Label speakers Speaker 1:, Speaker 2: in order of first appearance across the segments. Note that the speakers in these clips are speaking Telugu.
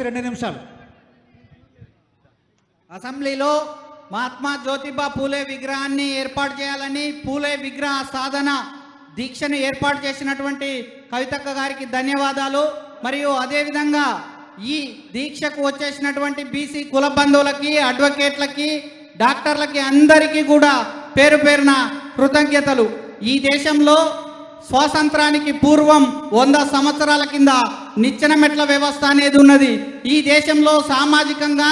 Speaker 1: దయచేసి 2 నిమిషాలు.
Speaker 2: అసెంబ్లీలో మహాత్మా జ్యోతిబా పూలే విగ్రహాన్ని ఏర్పాటు చేయాలని పూలే విగ్రహ సాధన దీక్షను ఏర్పాటు చేసినటువంటి కవితక్క గారికి ధన్యవాదాలు. మరియు అదేవిధంగా ఈ దీక్షకు వచ్చేసినటువంటి బీసీ కుల బంధువులకి, అడ్వకేట్లకి, డాక్టర్లకి అందరికీ కూడా పేరు పేరున కృతజ్ఞతలు. ఈ దేశంలో స్వాతంత్రానికి పూర్వం 100 సంవత్సరాల కింద నిచ్చెన మెట్ల వ్యవస్థ అనేది ఉన్నది. ఈ దేశంలో సామాజికంగా,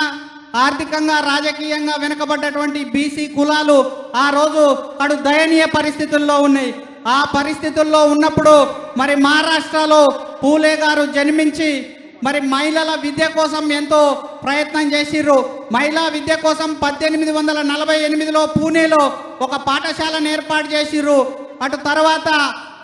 Speaker 2: ఆర్థికంగా, రాజకీయంగా వెనుకబడ్డటువంటి బీసీ కులాలు ఆ రోజు కడు దయనీయ పరిస్థితుల్లో ఉన్నాయి. ఆ పరిస్థితుల్లో ఉన్నప్పుడు మరి మహారాష్ట్రలో పూలే గారు జన్మించి మరి మహిళల విద్య కోసం ఎంతో ప్రయత్నం చేసిర్రు. మహిళా విద్య కోసం 1848లో పూణేలో ఒక పాఠశాలను ఏర్పాటు చేసిర్రు. అటు తర్వాత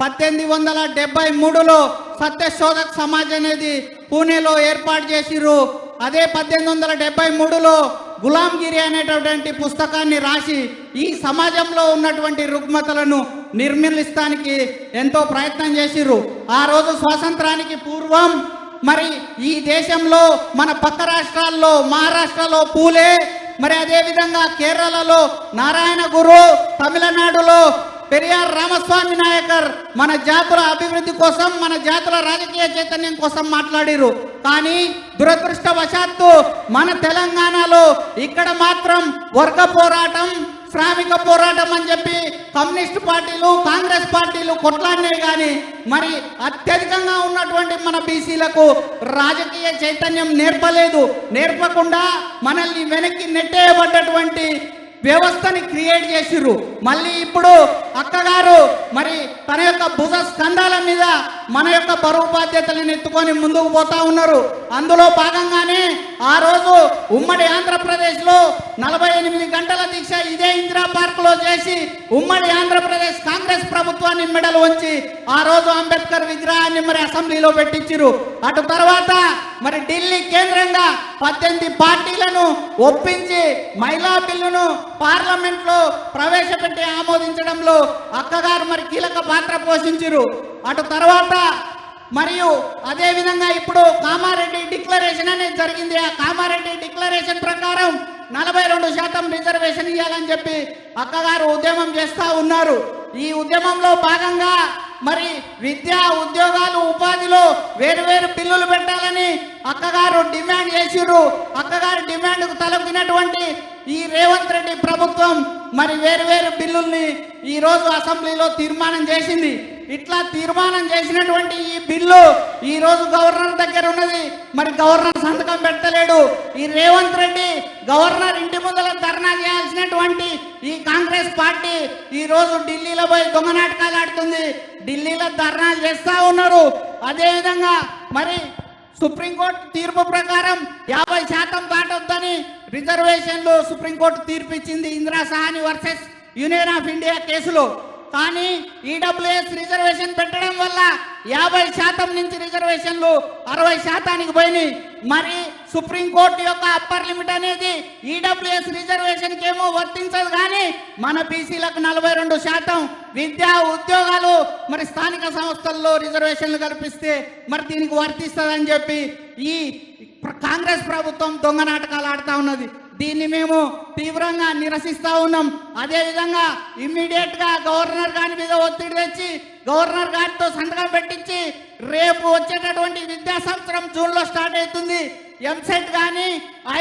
Speaker 2: 1873లో సత్యశోధక్ సమాజ్ అనేది పూణేలో ఏర్పాటు చేసిర్రు. అదే 1873లో గులాంగిరి అనేటటువంటి పుస్తకాన్ని రాసి ఈ సమాజంలో ఉన్నటువంటి రుగ్మతలను నిర్మూలిస్తానికి ఎంతో ప్రయత్నం చేసిర్రు. ఆ రోజు స్వాతంత్రానికి పూర్వం మరి ఈ దేశంలో మన పక్క రాష్ట్రాల్లో మహారాష్ట్రలో పూలే, మరి అదేవిధంగా కేరళలో నారాయణ గురు, తమిళనాడులో పెరియార్ రామస్వామి నాయకర్ మన జాతుల అభివృద్ధి కోసం, మన జాతుల రాజకీయ చైతన్యం కోసం మాట్లాడిరు. కానీ దురదృష్టవశాత్తు మన తెలంగాణలో ఇక్కడ మాత్రం వర్గ పోరాటం, శ్రామిక పోరాటం అని చెప్పి కమ్యూనిస్ట్ పార్టీలు, కాంగ్రెస్ పార్టీలు కొట్లాడినాయి. కానీ మరి అత్యధికంగా ఉన్నటువంటి మన బీసీలకు రాజకీయ చైతన్యం నేర్పలేదు. నేర్పకుండా మనల్ని వెనక్కి నెట్టేయబడ్డటువంటి వ్యవస్థని క్రియేట్ చేసిర్రు. మళ్ళీ ఇప్పుడు అక్కగారు మరి తన యొక్క భుజ స్కంధాల మీద మన యొక్క బరువు బాధ్యతలను ఎత్తుకొని ముందుకు పోతా ఉన్నారు. అందులో భాగంగానే ఆ రోజు ఉమ్మడి ఆంధ్రప్రదేశ్లో 48 గంటల దీక్ష ఇదే ఇందిరా పార్క్ లో చేసి ఉమ్మడి ఆంధ్రప్రదేశ్ కాంగ్రెస్ ప్రభుత్వాన్ని మెడలు వంచి ఆ రోజు అంబేద్కర్ విగ్రహాన్ని మరి అసెంబ్లీలో పెట్టించారు. అటు తర్వాత మరి ఢిల్లీ కేంద్రంగా 18 పార్టీలను ఒప్పించి మహిళా బిల్లును పార్లమెంట్ లో ప్రవేశపెట్టి ఆమోదించడంలో అక్కగారు మరి కీలక పాత్ర పోషించారు. అటు తర్వాత మరియు అదే విధంగా ఇప్పుడు కామారెడ్డి డిక్లరేషన్ అనేది జరిగింది. ఆ కామారెడ్డి డిక్లరేషన్ ప్రకారం 42% రిజర్వేషన్ ఇవ్వాలని చెప్పి అక్కగారు ఉద్యమం చేస్తూ ఉన్నారు. ఈ ఉద్యమంలో భాగంగా మరి విద్యా, ఉద్యోగాలు, ఉపాధిలో వేరు బిల్లులు పెట్టాలని అక్కగారు డిమాండ్ చేసిర్రు. అక్కగారి డిమాండ్కు తలొగ్గినటువంటి ఈ రేవంత్ రెడ్డి ప్రభుత్వం మరి వేరు బిల్లుల్ని ఈ రోజు అసెంబ్లీలో తీర్మానం చేసింది. ఇట్లా తీర్మానం చేసినటువంటి ఈ బిల్లు ఈ రోజు గవర్నర్ దగ్గర ఉన్నది. మరి గవర్నర్ సంతకం పెట్టలేడు. ఈ రేవంత్ రెడ్డి గవర్నర్ ఇంటి ముందర ధర్నా చేయాల్సినటువంటి ఈ కాంగ్రెస్ పార్టీ ఈ రోజు ఢిల్లీలో పోయి దొంగ నాటకాలు ఆడుతుంది. ఢిల్లీలో ధర్నాలు చేస్తా ఉన్నారు. అదేవిధంగా మరి సుప్రీంకోర్టు తీర్పు ప్రకారం 50% దాటొద్దని రిజర్వేషన్లు సుప్రీంకోర్టు తీర్పు ఇచ్చింది Indira Sawhney versus union of India కేసులో. కానీ ఈడబ్ల్యూఎస్ రిజర్వేషన్ పెట్టడం వల్ల 50% నుంచి రిజర్వేషన్లు 60%కి పోయినాయి. మరి సుప్రీంకోర్టు యొక్క అప్పర్ లిమిట్ అనేది ఈడబ్ల్యూఎస్ రిజర్వేషన్కి ఏమో వర్తించదు. కానీ మన బీసీలకు 42% విద్యా, ఉద్యోగాలు మరి స్థానిక సంస్థల్లో రిజర్వేషన్లు కల్పిస్తే మరి దీనికి వర్తిస్తుందని చెప్పి ఈ కాంగ్రెస్ ప్రభుత్వం దొంగ నాటకాలు ఆడుతూ ఉన్నది. దీన్ని మేము తీవ్రంగా నిరసిస్తూ ఉన్నాం. అదేవిధంగా ఇమ్మీడియట్ గా గవర్నర్ గారి మీద ఒత్తిడి తెచ్చి గవర్నర్ గారితో సంతకం పెట్టించి రేపు వచ్చేటటువంటి విద్యా సంవత్సరం జూన్లో స్టార్ట్ అవుతుంది. ఎంసెట్ కానీ,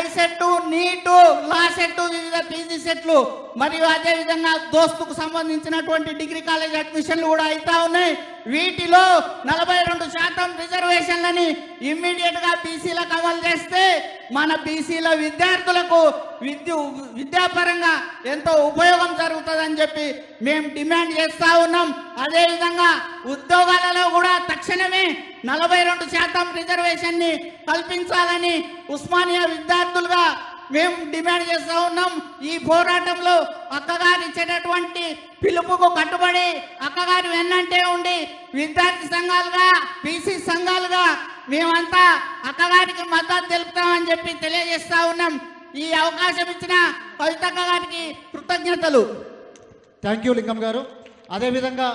Speaker 2: ఐసెట్, నీటు, లా సెట్, వివిధ పీజీ సెట్లు మరియు అదేవిధంగా దోస్తుకు సంబంధించినటువంటి డిగ్రీ కాలేజ్ అడ్మిషన్లు కూడా అవుతా ఉన్నాయి. వీటిలో 42% రిజర్వేషన్లని ఇమ్మీడియట్ గా బీసీలకు అమలు చేస్తే మన బీసీల విద్యార్థులకు విద్యాపరంగా ఎంతో ఉపయోగం జరుగుతుందని చెప్పి మేము డిమాండ్ చేస్తా ఉన్నాం. అదేవిధంగా ఉద్యోగాలలో కూడా తక్షణమే 42% రిజర్వేషన్ ని కల్పించాలని ఉస్మానియా విద్యార్థులుగా మేము డిమాండ్ చేస్తూ ఉన్నాం. ఈ పోరాటంలో అక్కగారు ఇచ్చేటటువంటి పిలుపుకు కట్టుబడి అక్కగారు వెన్నంటే ఉండి విద్యార్థి సంఘాలుగా, బీసీ సంఘాలుగా మేమంతా అక్కగారికి మద్దతు తెలుపుతామని చెప్పి తెలియజేస్తా ఉన్నాం. ఈ అవకాశం ఇచ్చిన కవితక్క గారికి కృతజ్ఞతలు.
Speaker 1: థ్యాంక్ యూ లింగం గారు. అదేవిధంగా